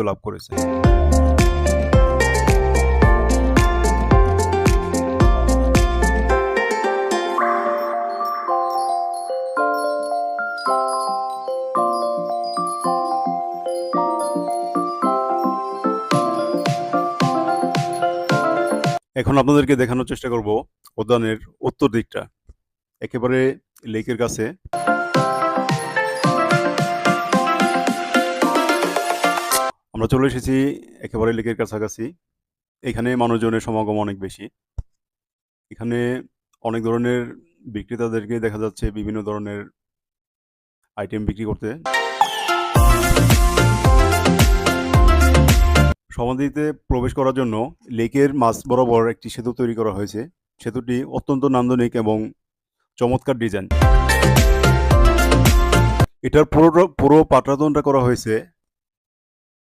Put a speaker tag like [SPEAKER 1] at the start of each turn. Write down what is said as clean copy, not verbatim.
[SPEAKER 1] লাভ করেছে। এখন আপনাদেরকে দেখানোর চেষ্টা করব উদ্যানের উত্তর দিকটা, একেবারে লেকের কাছে। আমরা চলে এসেছি একেবারে লেকের কাছাকাছি। এখানে মানুষজনের সমাগম অনেক বেশি। এখানে অনেক ধরনের বিক্রেতাদেরকে দেখা যাচ্ছে বিভিন্ন ধরনের আইটেম বিক্রি করতে। সমাধিতে প্রবেশ করার জন্য লেকের মাঝ বরাবর একটি সেতু তৈরি করা হয়েছে। সেতুটি অত্যন্ত নান্দনিক এবং চমৎকার ডিজাইন। এটার পুরো পাটাতনটা করা হয়েছে